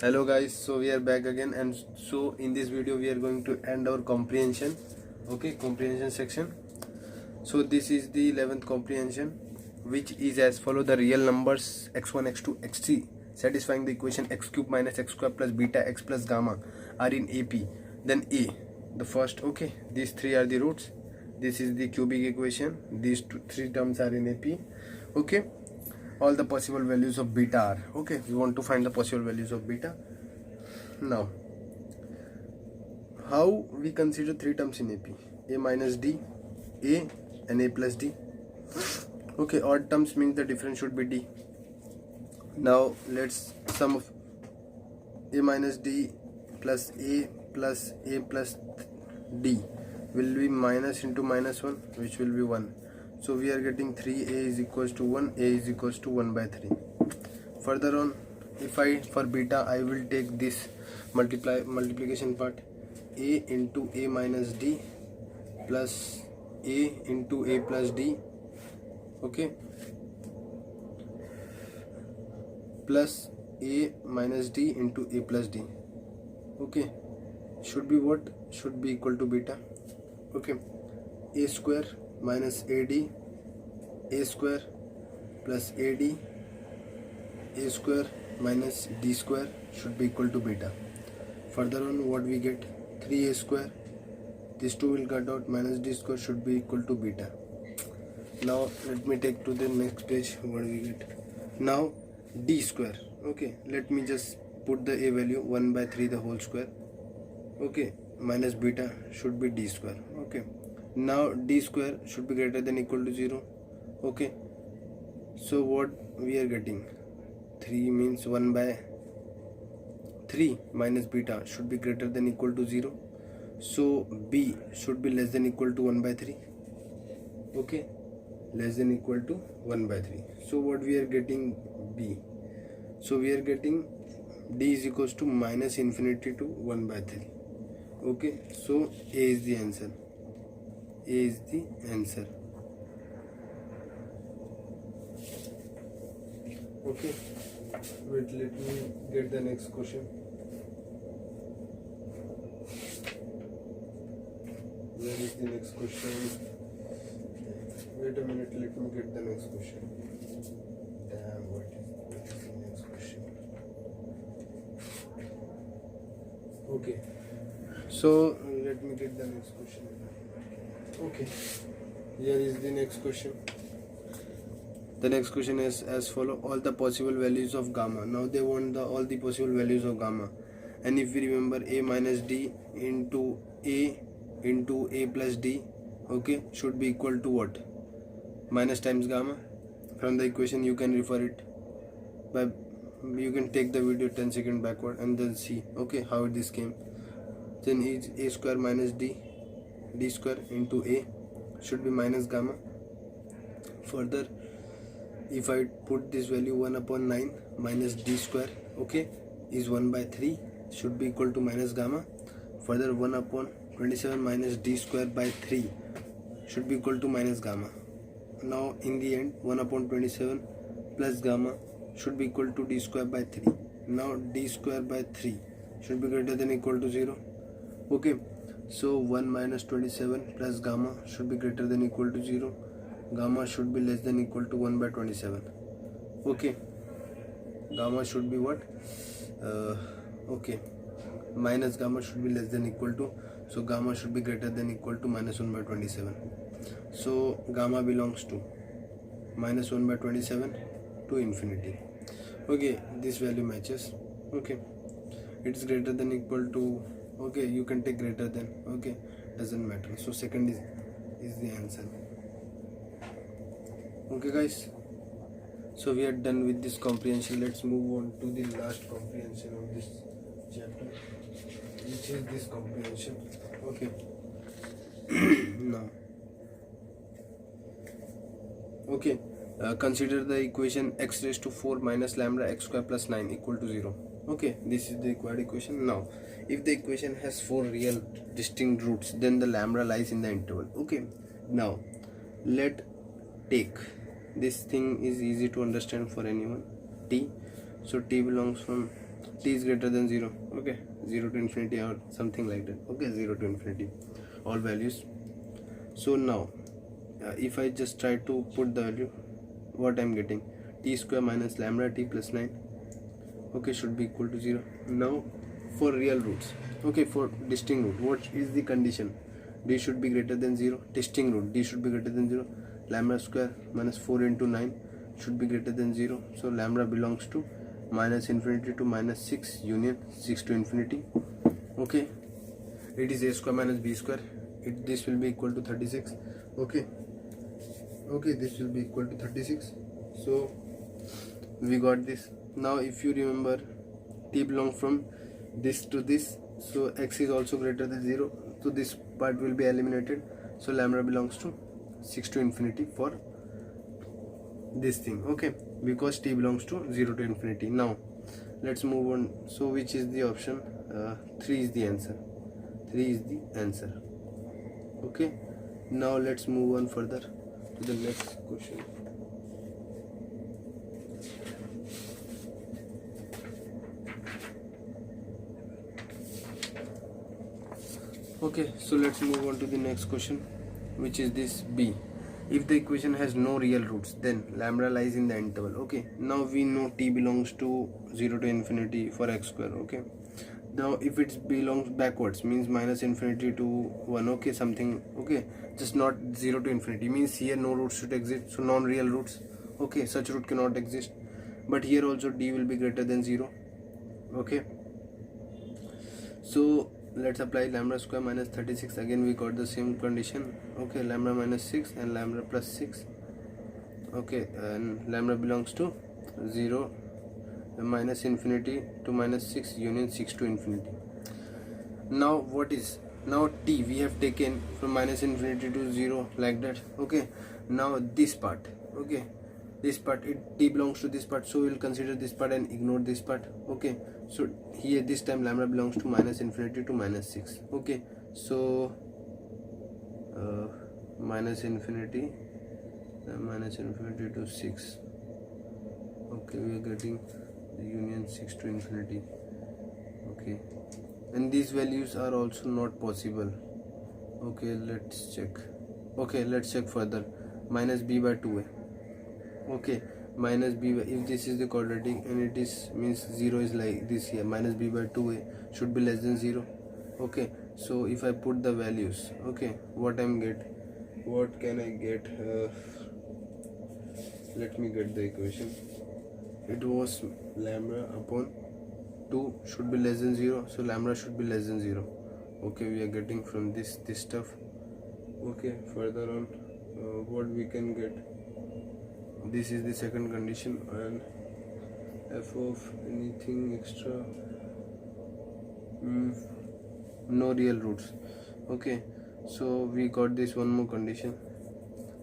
Hello guys, so we are back again, and so in this video we are going to end our comprehension. Okay, comprehension section. So this is the 11th comprehension, which is as follow: the real numbers x1, x2, x3 satisfying the equation x cube minus x square plus beta x plus gamma are in AP. Then A, the first. Okay, these three are the roots. This is the cubic equation. These three terms are in AP. Okay, all the possible values of beta are. Okay, we want to find the possible values of beta. Now, how we consider three terms in AP: a minus d, a, and a plus d. Okay, odd terms means the difference should be d. Now let's sum of a minus d plus a plus d will be minus into minus 1, which will be 1. So we are getting 3a is equals to 1, a is equals to 1 by 3. Further on, if I for beta I will take this multiplication part, a into a minus d plus a into a plus d, okay, plus a minus d into a plus d, okay, should be what? Should be equal to beta. Okay, a square minus ad, a square plus ad, a square minus d square should be equal to beta. Further on, what we get? 3a square, these two will cut out, minus d square should be equal to beta. Now let me take to the next page. What we get now? D square. Okay, let me just put the a value 1 by 3 the whole square. Okay, minus beta should be d square. Okay, now d square should be greater than equal to 0. Okay, so what we are getting? 3 means 1 by 3 minus beta should be greater than equal to 0. So b should be less than equal to 1 by 3. Okay, less than equal to 1 by 3. So what we are getting? B. So we are getting d is equals to minus infinity to 1 by 3. Okay, so a is the answer. A is the answer. Okay, wait, let me get the next question. Where is the next question? Wait a minute, let me get the next question. Damn, what is the next question? Okay, so let me get the next question. Okay, here is the next question. The next question is as follow: all the possible values of gamma. Now they want all the possible values of gamma, and if we remember, a minus d into a plus d, okay, should be equal to what? Minus times gamma. From the equation you can refer it, but you can take the video 10 seconds backward and then see, okay, how this came. Then is a square minus d square into a should be minus gamma. Further, if I put this value 1 upon 9 minus d square, okay, is 1 by 3 should be equal to minus gamma. Further, 1 upon 27 minus d square by 3 should be equal to minus gamma. Now in the end, 1 upon 27 plus gamma should be equal to d square by 3. Now d square by 3 should be greater than equal to 0. Okay, so 1 minus 27 plus gamma should be greater than equal to 0. Gamma should be less than equal to 1 by 27. Okay, gamma should be what? Okay, minus gamma should be less than equal to, so gamma should be greater than equal to minus 1 by 27. So gamma belongs to minus 1 by 27 to infinity. Okay, this value matches. Okay, it is greater than equal to, okay, you can take greater than, okay, doesn't matter. So second is the answer. Okay guys, so we are done with this comprehension. Let's move on to the last comprehension of this chapter, which is this comprehension. Okay. Now, okay, consider the equation x raised to 4 minus lambda x square plus 9 equal to 0. Okay, this is the required equation. Now, if the equation has 4 real distinct roots, then the lambda lies in the interval. Okay, now let take, this thing is easy to understand for anyone, t. So t belongs from t is greater than 0. Okay, 0 to infinity or something like that. Okay, 0 to infinity, all values. So now if I just try to put the value, what I'm getting, t square minus lambda t plus 9, okay, should be equal to 0. Now for real roots, okay, for distinct root, what is the condition? D should be greater than 0. Distinct root, D should be greater than 0. Lambda square minus 4 into 9 should be greater than 0. So lambda belongs to minus infinity to minus 6 union 6 to infinity. Okay, it is a square minus b square. This will be equal to 36. Okay, this will be equal to 36. So we got this. Now if you remember, t belongs from this to this, so x is also greater than 0, so this part will be eliminated. So lambda belongs to 6 to infinity for this thing. Okay, because t belongs to 0 to infinity. Now let's move on. So which is the option? 3 is the answer. 3 is the answer. Okay, now let's move on further to the next question. Okay, so let's move on to the next question, which is this b. If the equation has no real roots, then lambda lies in the interval. Okay, now we know t belongs to 0 to infinity for x square. Okay, now if it belongs backwards, means minus infinity to 1. Okay, something. Okay, just not 0 to infinity, means here no roots should exist, so non-real roots. Okay, such root cannot exist. But here also d will be greater than 0. Okay, so let's apply lambda square minus 36. Again we got the same condition. Okay, lambda minus 6 and lambda plus 6. Okay, and lambda belongs to 0, minus infinity to minus 6 union 6 to infinity. Now what is, now t we have taken from minus infinity to 0 like that. Okay, now this part, okay, this part, t belongs to this part, so we will consider this part and ignore this part. Okay, so here this time lambda belongs to minus infinity to minus 6. Okay, so minus infinity to 6. Okay, we are getting the union 6 to infinity. Okay, and these values are also not possible. Okay, let's check. Okay, let's check further. Minus b by 2a. Okay, minus b by, if this is the quadratic and it is, means 0 is like this here, minus b by 2a should be less than 0. Okay, so if I put the values, okay, what can I get? Let me get the equation. It was lambda upon 2 should be less than 0, so lambda should be less than 0. Okay, we are getting from this stuff. Okay, further on, what we can get, this is the second condition, and f of anything extra, no real roots. Okay, so we got this one more condition,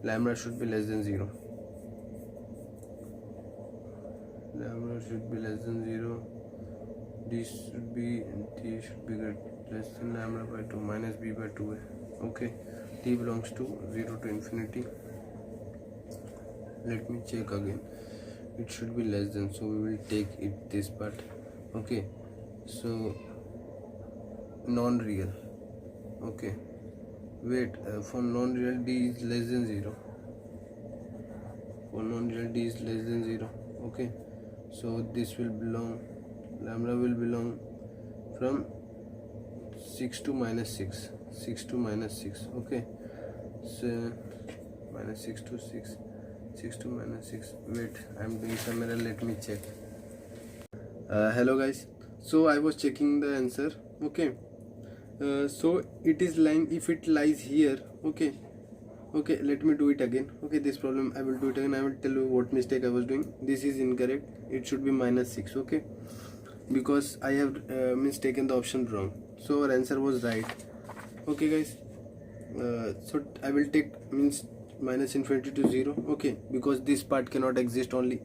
lambda should be less than 0. Lambda should be less than 0. T should be less than lambda by 2 minus b by 2a. Okay, t belongs to 0 to infinity. Let me check again. It should be less than, so we will take it this part. Okay, so non-real. Okay, wait, for non-real d is less than 0. For non-real d is less than 0. Okay, so this will belong, lambda will belong from 6 to minus 6. 6 to minus 6. Okay, so minus 6 to 6. 6 to minus 6. Wait, I am doing some error. Let me check. Hello guys. So I was checking the answer. Okay. So it is lying, if it lies here. Okay. Okay, let me do it again. Okay, this problem I will do it again. I will tell you what mistake I was doing. This is incorrect. It should be minus 6. Okay, because I have mistaken the option wrong. So our answer was right. Okay guys. So I will take, means minus infinity to 0. Okay, because this part cannot exist only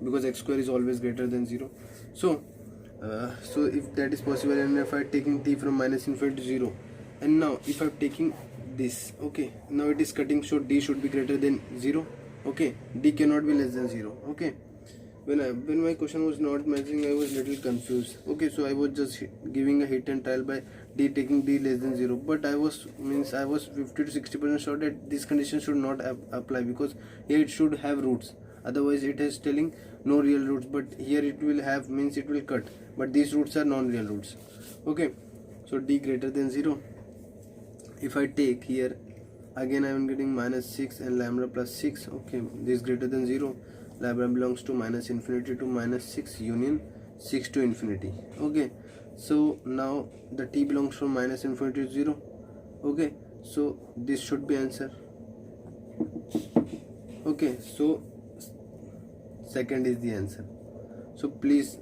because x square is always greater than 0. So so if that is possible, and if I taking t from minus infinity to 0, and now if I'm taking this, okay, now it is cutting, so d should be greater than 0. Okay, d cannot be less than 0. Okay, when my question was not matching, I was little confused. Okay, so I was just giving a hit and trial by d taking d less than 0, but I was 50 to 60% sure that this condition should not apply, because here it should have roots, otherwise it is telling no real roots, but here it will have, means it will cut, but these roots are non-real roots. Okay, so d greater than 0. If I take here, again I am getting minus 6 and lambda plus 6. Okay, this greater than 0, lambda belongs to minus infinity to minus 6 union 6 to infinity. Okay, so now the t belongs from minus infinity to 0. Okay, so this should be answer. Okay, so second is the answer. So please,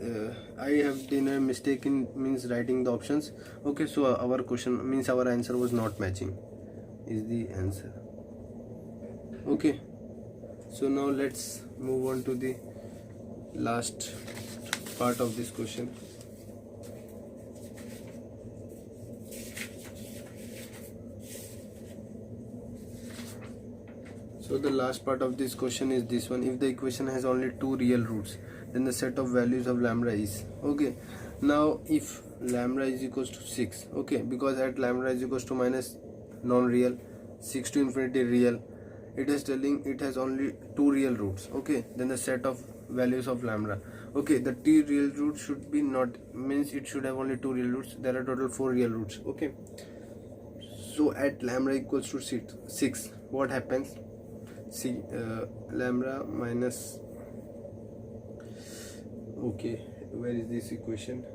I have done a mistake in means writing the options. Okay, so our question means our answer was not matching is the answer. Okay, so now let's move on to the last part of this question. So the last part of this question is this one: if the equation has only two real roots, then the set of values of lambda is. Okay, now if lambda is equals to 6, okay, because at lambda is equals to minus non-real, 6 to infinity real, it is telling it has only two real roots. Okay, then the set of values of lambda. Okay, the t real root should be not, means it should have only two real roots. There are total 4 real roots. Okay, so at lambda equals to 6, what happens? See, lambda minus, okay, where is this equation?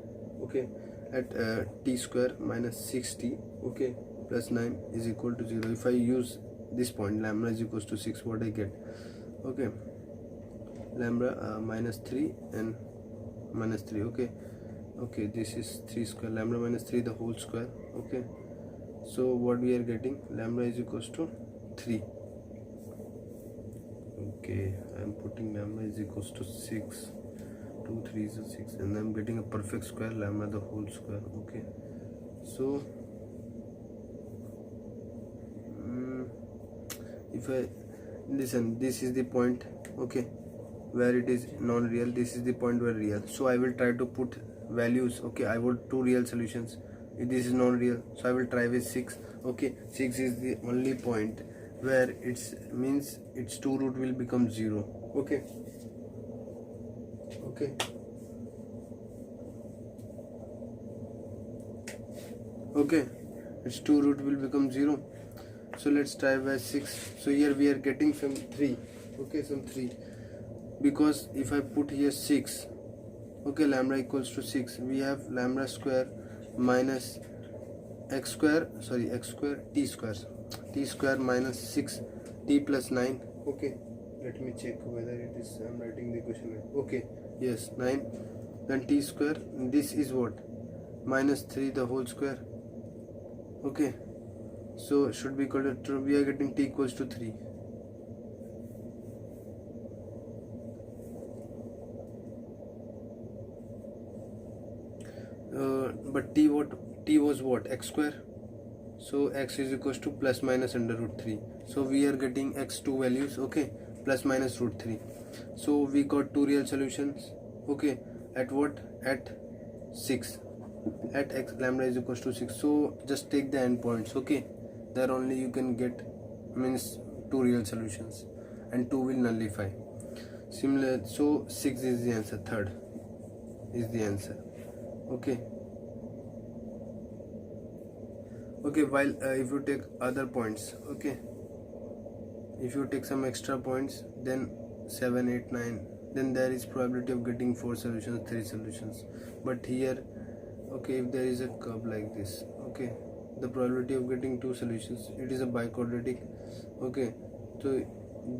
Okay, at t square minus 6t, okay, plus 9 is equal to 0. If I use this point, lambda is equals to 6, what I get? Okay, lambda minus 3 and minus 3. Okay, okay, this is 3 square, lambda minus 3 the whole square. Okay, so what we are getting, lambda is equals to 3. Okay, I am putting lambda is equals to 6, 2 3 is 6, and I am getting a perfect square, lambda the whole square. Okay, so if I listen, this is the point, okay, where it is non-real, this is the point where real, so I will try to put values. Okay, I want two real solutions. If this is non-real, so I will try with 6. Okay, 6 is the only point where it's means its 2 root will become 0. Okay, okay, okay, its 2 root will become 0. So let's try by 6. So here we are getting some 3. Okay, some 3, because if I put here 6, okay, lambda equals to 6, we have lambda square minus x square t square minus 6 t plus 9. Okay, let me check whether it is, I'm writing the equation right. Okay, yes, 9, then t square, this is what, minus 3 the whole square. Okay, so should be equal to, we are getting t equals to 3. But t was what, x square, so x is equals to plus minus under root 3, so we are getting x two values. Okay, plus minus root 3, so we got two real solutions. Okay, at what, at 6, at x lambda is equals to 6, so just take the endpoints. Okay, there only you can get, means two real solutions, and 2 will nullify. Similar, so 6 is the answer, third is the answer. Okay, okay, while if you take other points, okay, if you take some extra points, then 7 8 9, then there is probability of getting 4 solutions, 3 solutions. But here, okay, if there is a curve like this, okay, the probability of getting 2 solutions, it is a biquadratic. Okay, so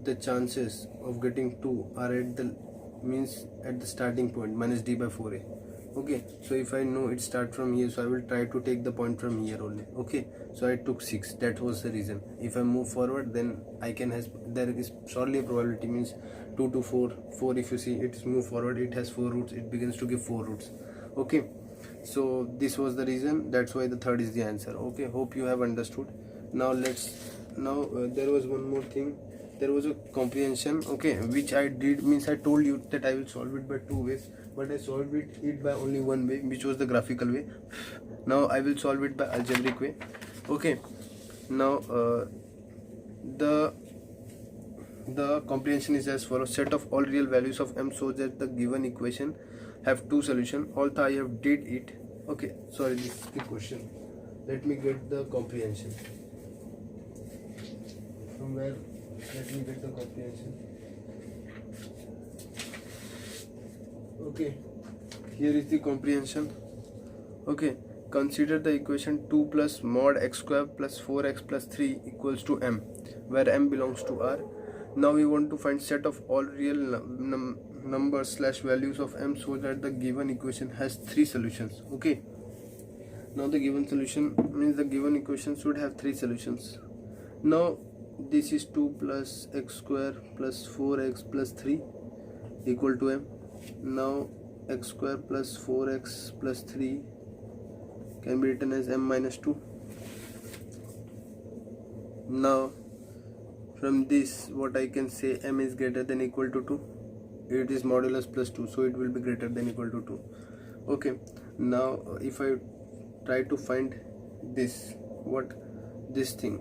the chances of getting 2 are at the, means at the starting point, minus d by 4a. Okay, so if I know it start from here, so I will try to take the point from here only. Okay, so I took 6, that was the reason. If I move forward, then I can has, there is surely a probability, means 2 to 4, if you see it is move forward, it has 4 roots, it begins to give 4 roots. Okay, so this was the reason, that's why the third is the answer. Okay, hope you have understood. Now let's, now there was one more thing there was a comprehension, okay, which I did, means I told you that I will solve it by two ways, but I solved it by only one way, which was the graphical way. Now I will solve it by algebraic way. Okay, now the comprehension is as follows: set of all real values of m so that the given equation have two solutions. Although I have did it, okay, sorry, this is the question. Let me get the comprehension from where. Let me get the comprehension. Okay, here is the comprehension. Okay, consider the equation 2 plus mod x square plus 4x plus 3 equals to m, where m belongs to R. Now we want to find set of all real numbers slash values of m so that the given equation has three solutions. Okay, now the given solution means the given equation should have three solutions. Now this is 2 plus x square plus 4x plus 3 equal to m. Now x square plus 4x plus 3 can be written as m minus 2. Now from this what I can say, m is greater than equal to 2. It is modulus plus 2, so it will be greater than equal to 2. Okay, now if I try to find this, what this thing,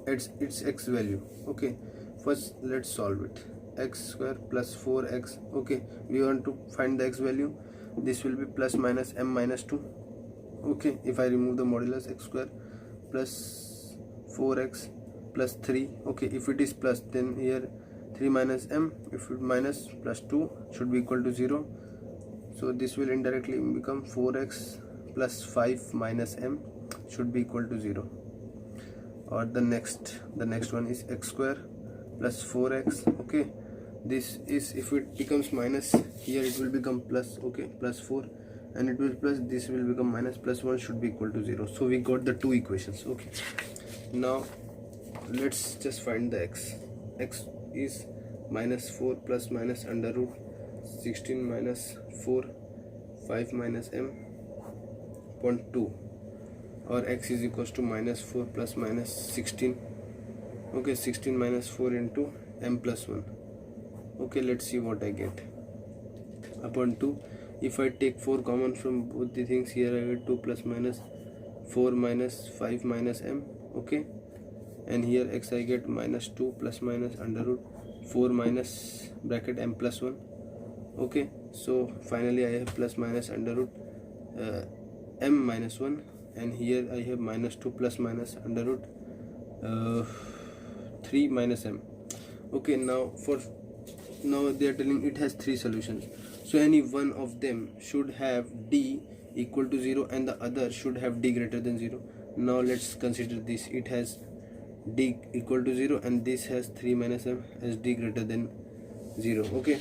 its x value. Okay, first let's solve it. X square plus 4x. Okay, we want to find the x value. This will be plus minus m minus 2. Okay, if I remove the modulus, x square plus 4x plus 3. Okay, if it is plus, then here 3 minus m, if it minus plus 2 should be equal to 0. So this will indirectly become 4x plus 5 minus m should be equal to 0. Or the next one is x square plus 4x. Okay, this is, if it becomes minus, here it will become plus. Okay, plus 4, and it will plus, this will become minus, plus 1 should be equal to 0. So we got the two equations. Okay, now let's just find the x. X is minus 4 plus minus under root 16 minus 4 5 minus m upon 2, or x is equals to minus 4 plus minus 16. Okay, 16 minus 4 into m plus 1. Okay, let's see what I get upon 2. If I take 4 common from both the things, here I get 2 plus minus 4 minus 5 minus m. Okay, and here x I get minus 2 plus minus under root 4 minus bracket m plus 1. Okay, so finally I have plus minus under root m minus 1, and here I have minus 2 plus minus under root 3 minus m. Okay, now they are telling it has three solutions, so any one of them should have d equal to 0 and the other should have d greater than 0. Now let's consider this. It has d equal to 0 and this has 3 minus m as d greater than 0. Okay,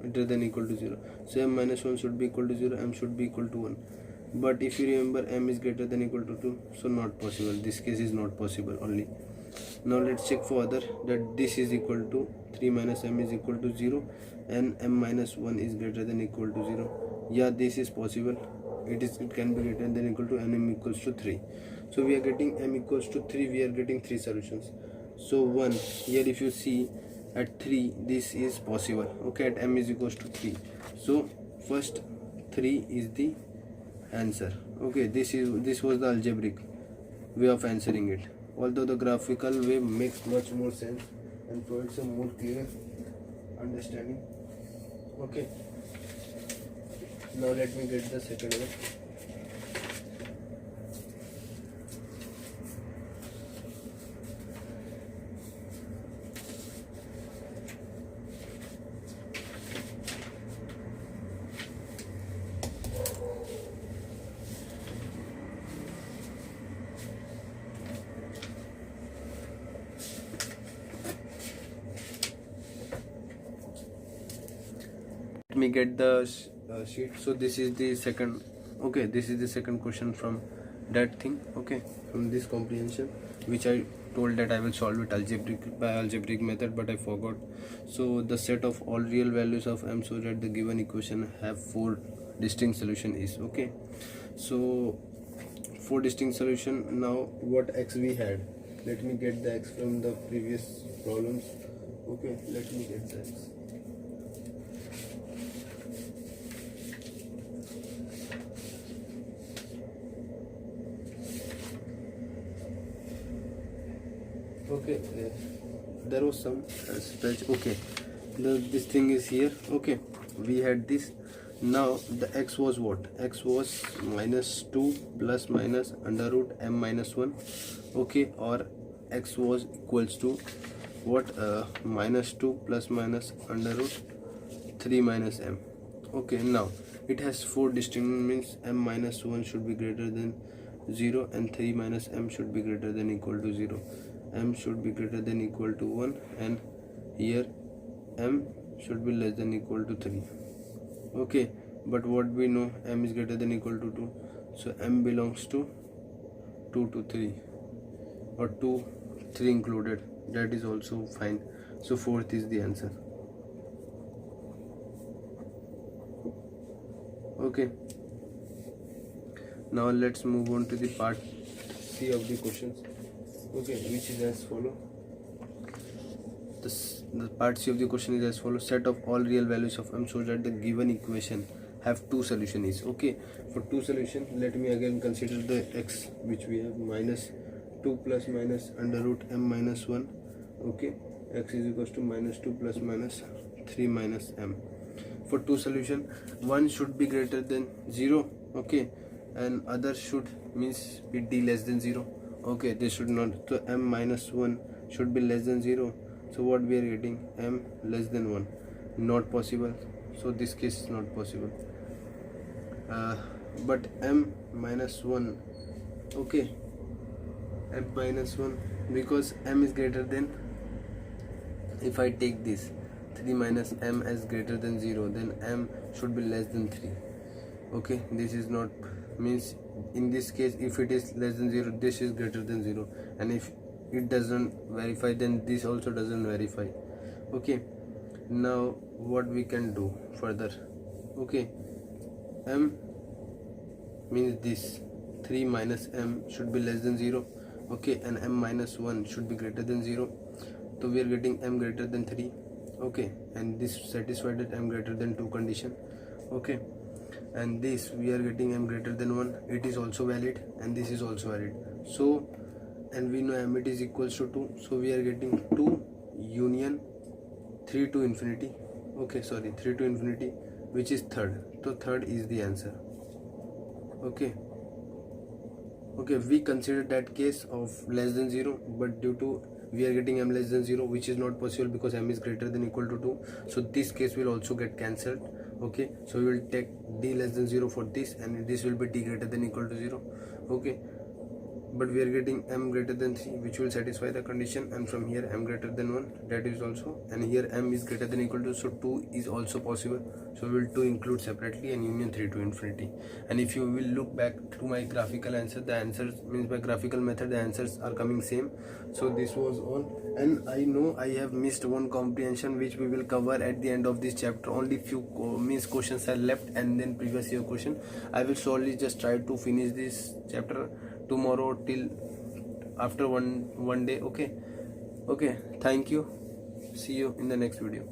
greater than equal to 0. So m minus 1 should be equal to 0, m should be equal to 1. But if you remember, m is greater than equal to 2, so not possible. This case is not possible only. Now let's check for other, that this is equal to 3 minus m is equal to 0 and m minus 1 is greater than equal to 0. Yeah, this is possible. It can be greater than equal to, and m equals to 3. So we are getting m equals to 3, we are getting three solutions. So 1, here if you see at 3, this is possible. Okay, at m is equals to 3. So first 3 is the answer. Okay, this was the algebraic way of answering it, although the graphical way makes much more sense and provides a more clear understanding. Okay, now let me get the second one. Let me get the sheet. So this is the second. Okay, this is the second question from that thing. Okay, from this comprehension, which I told that I will solve it by algebraic method, but I forgot. So the set of all real values of m so that the given equation have 4 distinct solution is. Okay, so 4 distinct solution. Now what x we had, let me get the x from the previous problems. Okay, let me get the x. Okay, there was some stretch. Okay, this thing is here. Okay, we had this. Now the x was what? X was minus 2 plus minus under root m minus 1. Okay, or x was equals to what? Minus 2 plus minus under root 3 minus m. Okay, now it has 4 distinct means m minus 1 should be greater than 0 and 3 minus m should be greater than equal to 0. M should be greater than equal to 1 and here m should be less than equal to 3. Okay, but what we know, m is greater than equal to 2, so m belongs to 2 to 3 or 2 3 included, that is also fine. So fourth is the answer. Okay, now let's move on to the part C of the questions. Okay, which is as follow. The part C of the question is as follows: set of all real values of m so that the given equation have two solutions. Okay, for two solutions, let me again consider the x which we have minus 2 plus minus under root m minus 1. Okay, x is equals to minus 2 plus minus 3 minus m. For two solution, one should be greater than 0. Okay, and other should means be d less than 0. Okay, this should not, so m minus 1 should be less than 0. So what we are getting, m less than 1, not possible. So this case is not possible. But m minus 1, okay, m minus 1, because m is greater than, if I take this 3 minus m as greater than 0, then m should be less than 3. Okay, this is not, means in this case if it is less than 0, this is greater than 0, and if it doesn't verify, then this also doesn't verify. Okay, now what we can do further? Okay, m means this 3 minus m should be less than 0. Okay, and m minus 1 should be greater than 0. So we are getting m greater than 3. Okay, and this satisfied that m greater than 2 condition. Okay, and this we are getting m greater than 1, it is also valid, and this is also valid. So, and we know m it is equals to 2, so we are getting 2 union 3 to infinity. Okay, sorry, 3 to infinity, which is third. So third is the answer. Okay, okay, we consider that case of less than 0, but due to we are getting m less than 0, which is not possible because m is greater than equal to 2, so this case will also get cancelled. Okay, so we will take d less than 0 for this, and this will be d greater than equal to 0. Okay, but we are getting m greater than 3, which will satisfy the condition, and from here m greater than 1, that is also, and here m is greater than equal to, so 2 is also possible. So we will 2 include separately and union 3 to infinity. And if you will look back to my graphical answer, the answers means by graphical method the answers are coming same. So this was all, and I know I have missed one comprehension which we will cover at the end of this chapter. Only few means questions are left, and then previous year question. I will surely just try to finish this chapter tomorrow till after one day. Okay, thank you, see you in the next video.